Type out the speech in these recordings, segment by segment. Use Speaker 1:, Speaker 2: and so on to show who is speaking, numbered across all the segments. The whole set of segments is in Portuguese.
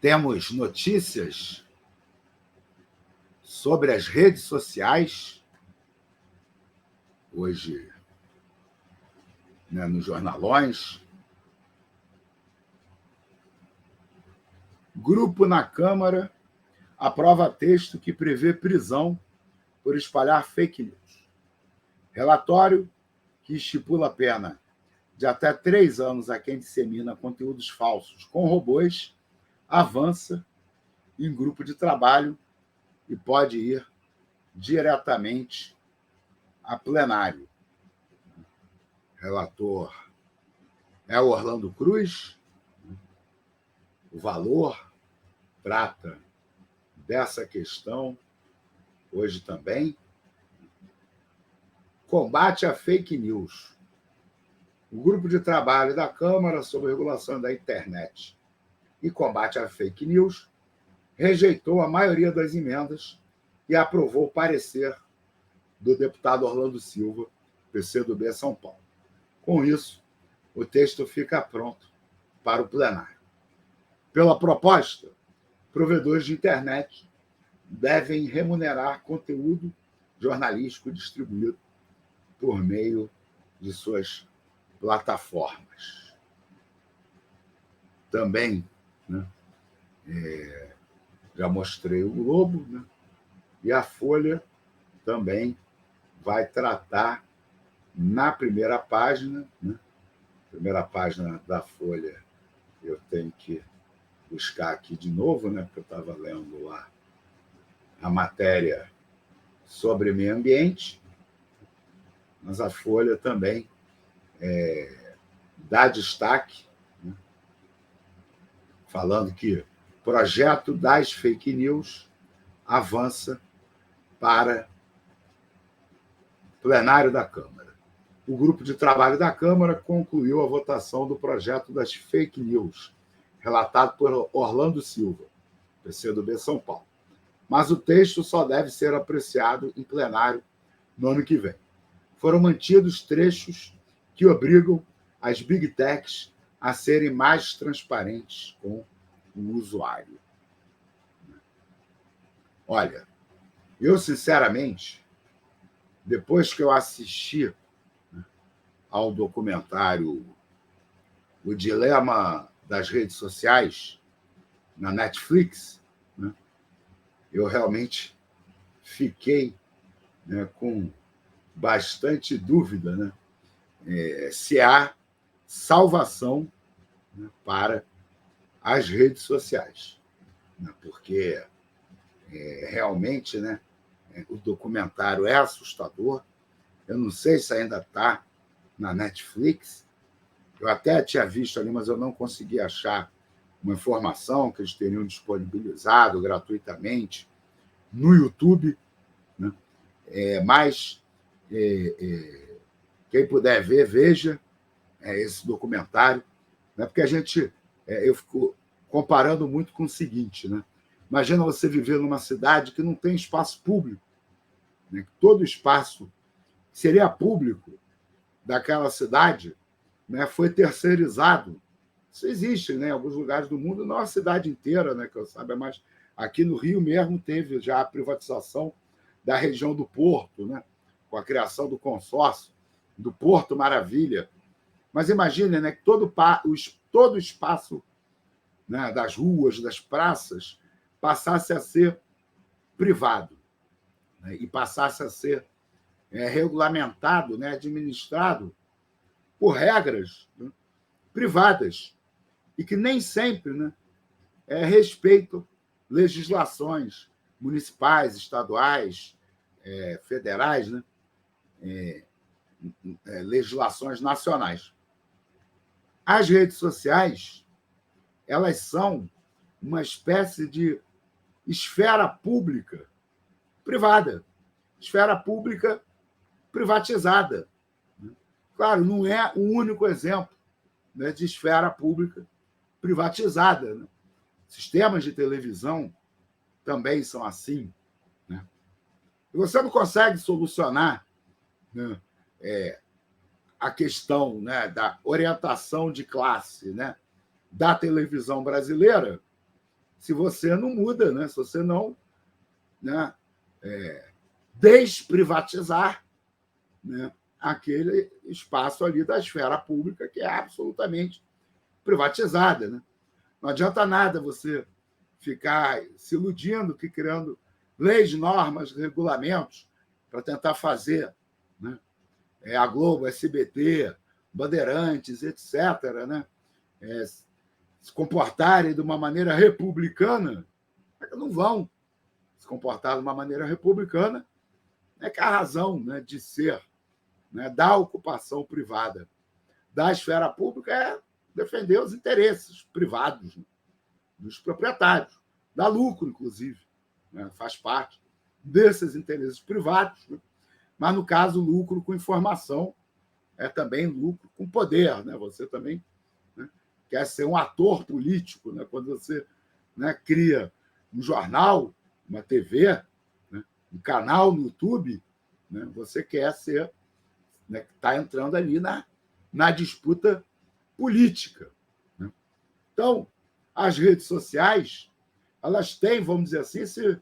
Speaker 1: temos notícias sobre as redes sociais, hoje, né, nos jornalões. Grupo na Câmara aprova texto que prevê prisão por espalhar fake news. Relatório que estipula pena de até 3 anos a quem dissemina conteúdos falsos com robôs avança em grupo de trabalho e pode ir diretamente a plenário. Relator é o Orlando Cruz. O Valor trata dessa questão hoje também. Combate a fake news. O grupo de trabalho da Câmara sobre regulação da internet e combate a fake news rejeitou a maioria das emendas e aprovou o parecer do deputado Orlando Silva, PCdoB São Paulo. Com isso, o texto fica pronto para o plenário. Pela proposta, provedores de internet devem remunerar conteúdo jornalístico distribuído por meio de suas plataformas. Também, né, já mostrei o Globo, né, e a Folha também vai tratar na primeira página, né, primeira página da Folha, eu tenho que buscar aqui de novo, né, porque eu estava lendo lá a matéria sobre meio ambiente, mas a Folha também dá destaque, né, falando que o projeto das fake news avança para plenário da Câmara. O grupo de trabalho da Câmara concluiu a votação do projeto das fake news, relatado por Orlando Silva, PCdoB São Paulo. Mas o texto só deve ser apreciado em plenário no ano que vem. Foram mantidos trechos que obrigam as big techs a serem mais transparentes com o usuário. Olha, eu, sinceramente, depois que eu assisti ao documentário O Dilema das Redes Sociais, na Netflix, né, eu realmente fiquei, né, com bastante dúvida, né, se há salvação, né, para as redes sociais, né, porque realmente, né, o documentário é assustador. Eu não sei se ainda está na Netflix. Eu até tinha visto ali, mas eu não consegui achar uma informação que eles teriam disponibilizado gratuitamente no YouTube, né? Mas quem puder ver, veja esse documentário, né? Porque eu fico comparando muito com o seguinte, né? Imagina você viver numa cidade que não tem espaço público, né? Todo espaço que seria público daquela cidade, né, foi terceirizado. Isso existe, né, em alguns lugares do mundo, não a cidade inteira, né, que eu saiba, mas aqui no Rio mesmo teve já a privatização da região do Porto, né, com a criação do consórcio do Porto Maravilha. Mas imagine, né, que todo o espaço, né, das ruas, das praças, passasse a ser privado, né, e passasse a ser regulamentado, né, administrado por regras, né, privadas, e que nem sempre, né, respeitam legislações municipais, estaduais, federais, né, legislações nacionais. As redes sociais, elas são uma espécie de esfera pública privada, esfera pública privatizada. Claro, não é o único exemplo, né, de esfera pública privatizada, né? Sistemas de televisão também são assim, né? E você não consegue solucionar, né, a questão, né, da orientação de classe, né, da televisão brasileira se você não muda, né? Se você não, né, desprivatizar, né, aquele espaço ali da esfera pública que é absolutamente privatizada, né? Não adianta nada você ficar se iludindo que criando leis, normas, regulamentos para tentar fazer, né, a Globo, SBT, Bandeirantes, etc., né, se comportarem de uma maneira republicana. Não vão se comportar de uma maneira republicana, é que a razão, né, de ser, né, da ocupação privada da esfera pública é defender os interesses privados, né, dos proprietários, dá lucro, inclusive, né, faz parte desses interesses privados, né, mas, no caso, lucro com informação é também lucro com poder. Né? Você também, né, quer ser um ator político, né? Quando você, né, cria um jornal, uma TV, né, um canal no YouTube, né, você quer ser, né, está entrando ali na disputa política. Né? Então, as redes sociais, elas têm, vamos dizer assim, esse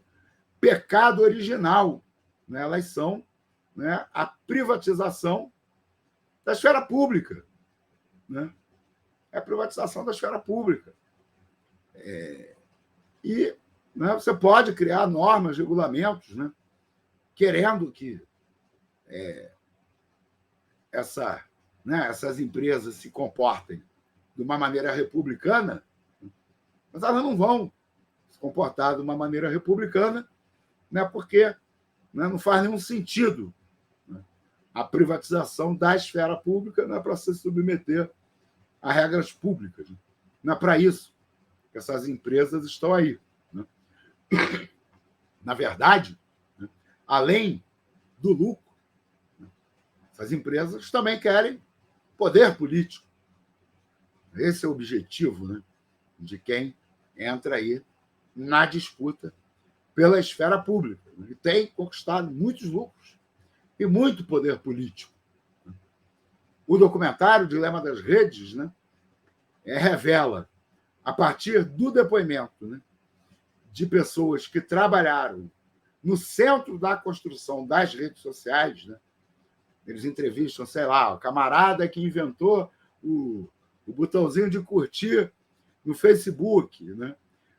Speaker 1: pecado original. Né? Elas são, né, a privatização da esfera pública. Né? É a privatização da esfera pública. E, né, você pode criar normas, regulamentos, né, querendo que essas empresas se comportem de uma maneira republicana, mas elas não vão se comportar de uma maneira republicana, né, porque, né, não faz nenhum sentido, né, a privatização da esfera pública, não é para se submeter a regras públicas. Né? Não é para isso que essas empresas estão aí. Né? Na verdade, né, além do lucro, né, essas empresas também querem poder político. Esse é o objetivo, né, de quem entra aí na disputa pela esfera pública. Né? E tem conquistado muitos lucros e muito poder político. O documentário Dilema das Redes, né, revela, a partir do depoimento, né, de pessoas que trabalharam no centro da construção das redes sociais, né, eles entrevistam, sei lá, o camarada que inventou o botãozinho de curtir no Facebook, né,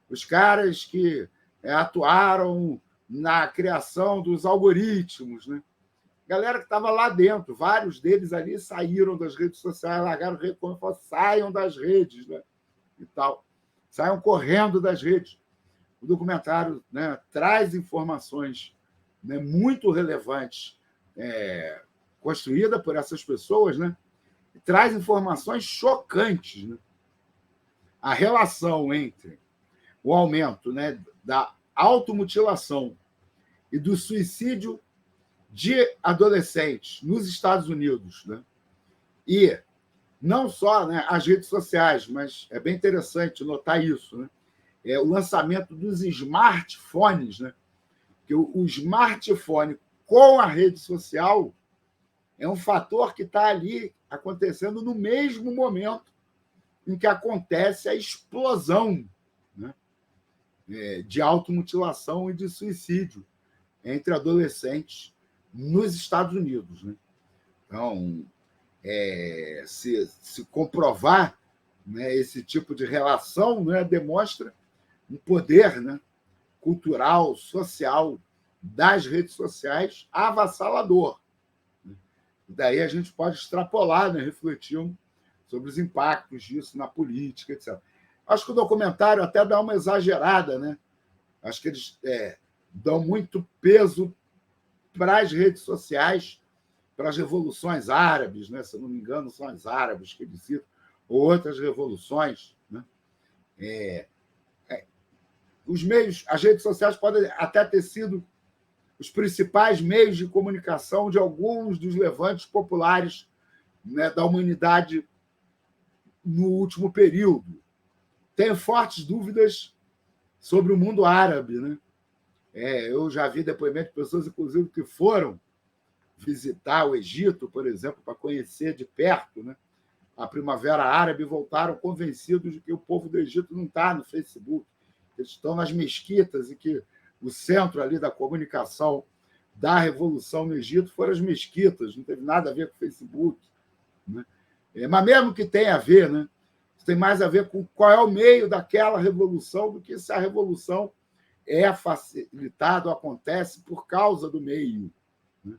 Speaker 1: os caras que atuaram na criação dos algoritmos, né, galera que estava lá dentro, vários deles ali saíram das redes sociais, largaram o rede, saiam das redes, né, e tal, saiam correndo das redes. O documentário, né, traz informações, né, muito relevantes, construída por essas pessoas, né, e traz informações chocantes. Né? A relação entre o aumento, né, da automutilação e do suicídio de adolescentes nos Estados Unidos, né? E não só, né, as redes sociais, mas é bem interessante notar isso, né? O lançamento dos smartphones, né? Que o smartphone com a rede social é um fator que está ali acontecendo no mesmo momento em que acontece a explosão, né, de automutilação e de suicídio entre adolescentes nos Estados Unidos. Né? Então, se comprovar, né, esse tipo de relação, né, demonstra um poder, né, cultural, social das redes sociais avassalador. Daí a gente pode extrapolar, né, refletindo sobre os impactos disso na política, etc. Acho que o documentário até dá uma exagerada, né? Acho que eles dão muito peso para as redes sociais, para as revoluções árabes, né? Se eu não me engano, são as árabes que eles citam, ou outras revoluções. Né? Os meios, as redes sociais podem até ter sido os principais meios de comunicação de alguns dos levantes populares, né, da humanidade no último período. Tenho fortes dúvidas sobre o mundo árabe. Né? Eu já vi depoimento de pessoas, inclusive, que foram visitar o Egito, por exemplo, para conhecer de perto, né, a Primavera Árabe, e voltaram convencidos de que o povo do Egito não está no Facebook, eles estão nas mesquitas, e que o centro ali da comunicação da Revolução no Egito foram as mesquitas, não teve nada a ver com o Facebook. Né? Mas mesmo que tenha a ver, né? Tem mais a ver com qual é o meio daquela revolução do que se a revolução é facilitada ou acontece por causa do meio. Né?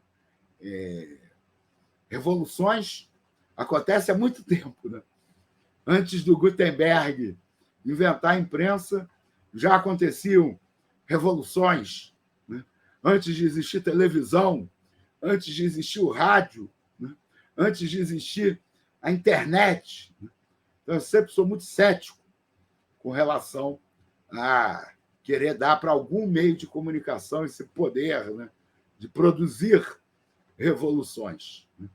Speaker 1: Revoluções acontecem há muito tempo. Né? Antes do Gutenberg inventar a imprensa, já aconteciam revoluções. Né? Antes de existir televisão, antes de existir o rádio, né? Antes de existir a internet. Né? Então, eu sempre sou muito cético com relação a querer dar para algum meio de comunicação esse poder, né, de produzir revoluções. Né?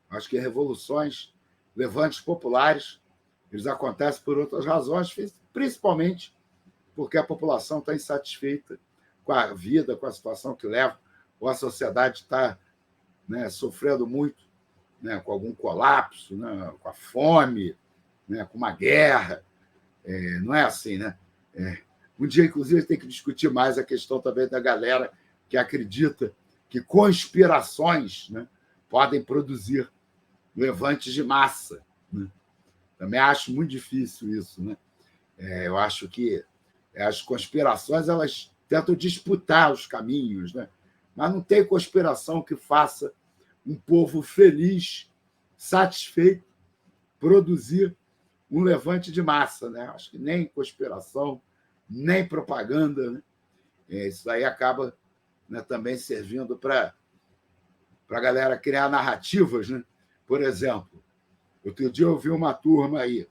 Speaker 1: Acho que revoluções, levantes populares, eles acontecem por outras razões, principalmente porque a população está insatisfeita com a vida, com a situação que leva, ou a sociedade está, né, sofrendo muito, né, com algum colapso, né, com a fome, né, com uma guerra. Não é assim, né? Um dia, inclusive, tem que discutir mais a questão também da galera que acredita que conspirações, né, podem produzir levantes de massa. Né? Também acho muito difícil isso. Né? Eu acho que as conspirações elas tentam disputar os caminhos, né? Mas não tem conspiração que faça um povo feliz, satisfeito, produzir um levante de massa. Né? Acho que nem conspiração, nem propaganda. Né? Isso aí acaba, né, também servindo para a galera criar narrativas. Né? Por exemplo, outro dia eu vi uma turma aí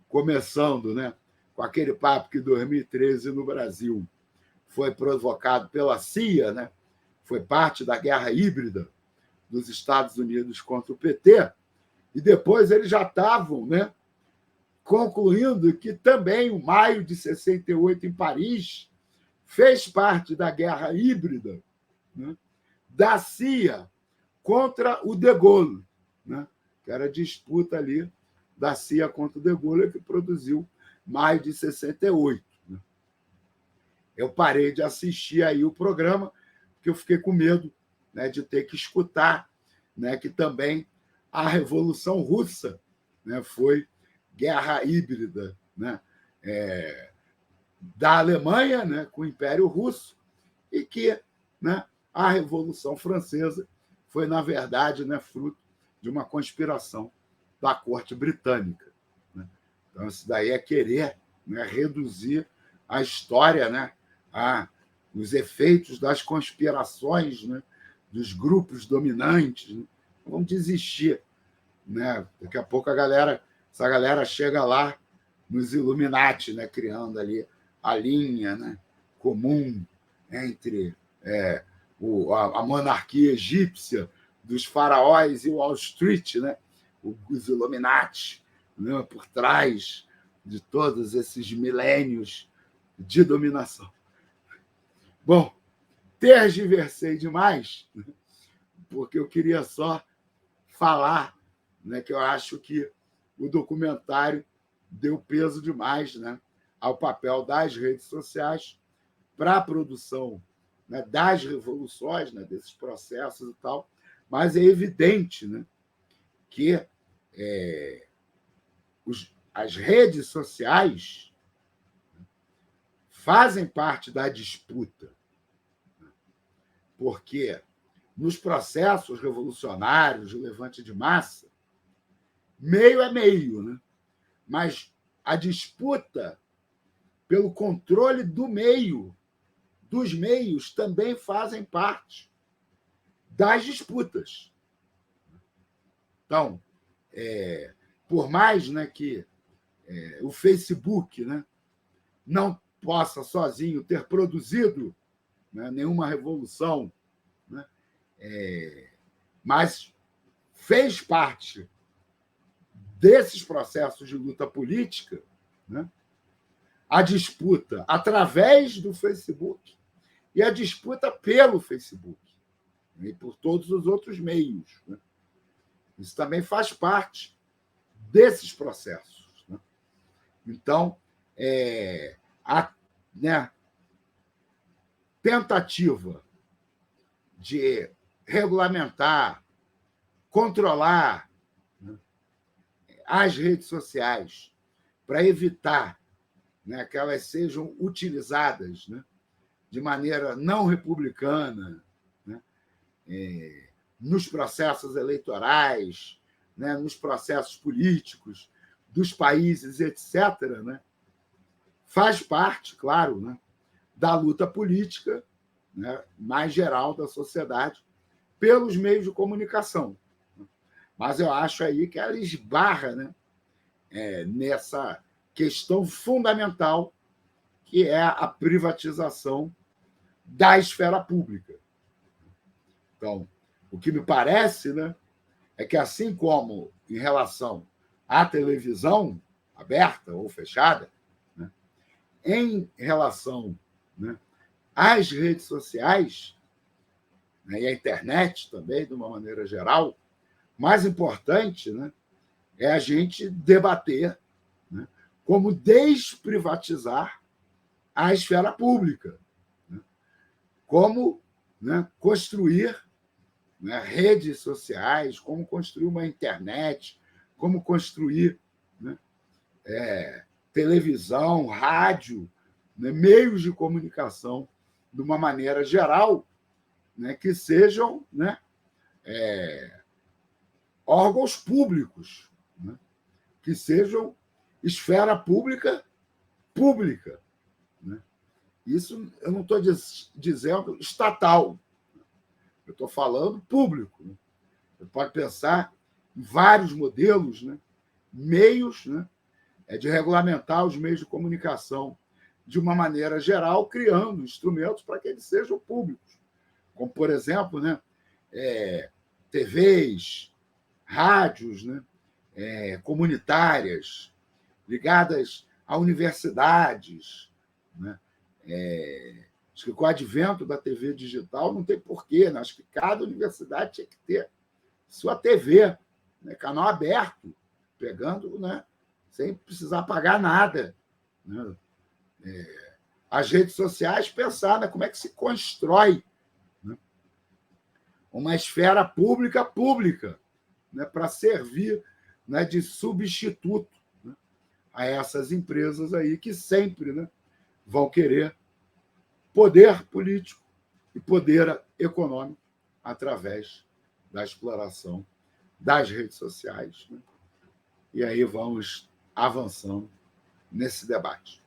Speaker 1: começando, né, com aquele papo que 2013 no Brasil foi provocado pela CIA, né? Foi parte da guerra híbrida dos Estados Unidos contra o PT, e depois eles já estavam, né, concluindo que também o maio de 68 em Paris fez parte da guerra híbrida, né, da CIA contra o De Gaulle, né, que era a disputa ali da CIA contra o De Gaulle, que produziu maio de 68. Né. Eu parei de assistir aí o programa, porque eu fiquei com medo, né, de ter que escutar, né, que também a Revolução Russa, né, foi guerra híbrida, né, da Alemanha, né, com o Império Russo, e que, né, a Revolução Francesa foi, na verdade, né, fruto de uma conspiração da corte britânica. Né? Então, isso daí é querer, né, reduzir a história, né, os efeitos das conspirações, né, dos grupos dominantes. Né? Vamos desistir. Né? Daqui a pouco essa galera chega lá nos Illuminati, né, criando ali a linha, né, comum entre a monarquia egípcia dos faraós e Wall Street, né, os Illuminati, né, por trás de todos esses milênios de dominação. Bom, tergiversei demais, porque eu queria só falar, né, que eu acho que o documentário deu peso demais, né, ao papel das redes sociais para a produção, né, das revoluções, né, desses processos e tal, mas é evidente, né, que as redes sociais fazem parte da disputa, porque nos processos revolucionários de levante de massa, meio é meio, né? Mas a disputa pelo controle do meio, dos meios, também fazem parte das disputas. Então, por mais, né, que o Facebook, né, não possa sozinho ter produzido, né, nenhuma revolução, né, mas fez parte desses processos de luta política, né, a disputa através do Facebook e a disputa pelo Facebook, né, e por todos os outros meios. Né. Isso também faz parte desses processos. Né. Então, né, tentativa de regulamentar, controlar, né, as redes sociais para evitar, né, que elas sejam utilizadas, né, de maneira não republicana, né, nos processos eleitorais, né, nos processos políticos dos países, etc., né, faz parte, claro, né, da luta política, né, mais geral da sociedade pelos meios de comunicação. Mas eu acho aí que ela esbarra, né, nessa questão fundamental que é a privatização da esfera pública. Então, o que me parece, né, é que, assim como em relação à televisão aberta ou fechada, né, em relação, né, às redes sociais, né, e à internet também, de uma maneira geral, mais importante, né, é a gente debater, né, como desprivatizar a esfera pública, né, como, né, construir, né, redes sociais, como construir uma internet, como construir, né, televisão, rádio, né, meios de comunicação de uma maneira geral, né, que sejam, né, órgãos públicos, né, que sejam esfera pública pública. Né? Isso eu não estou dizendo estatal, eu estou falando público. Né? Você pode pensar em vários modelos, né, meios, né, de regulamentar os meios de comunicação de uma maneira geral, criando instrumentos para que eles sejam públicos, como, por exemplo, né, TVs, rádios, né, comunitárias, ligadas a universidades. Né? Acho que com o advento da TV digital não tem porquê, né? Acho que cada universidade tinha que ter sua TV, né, canal aberto, pegando, né, sem precisar pagar nada. Né? As redes sociais, pensar, né, como é que se constrói, né, uma esfera pública pública, né, para servir, né, de substituto, né, a essas empresas aí que sempre, né, vão querer poder político e poder econômico através da exploração das redes sociais. Né? E aí vamos avançando nesse debate.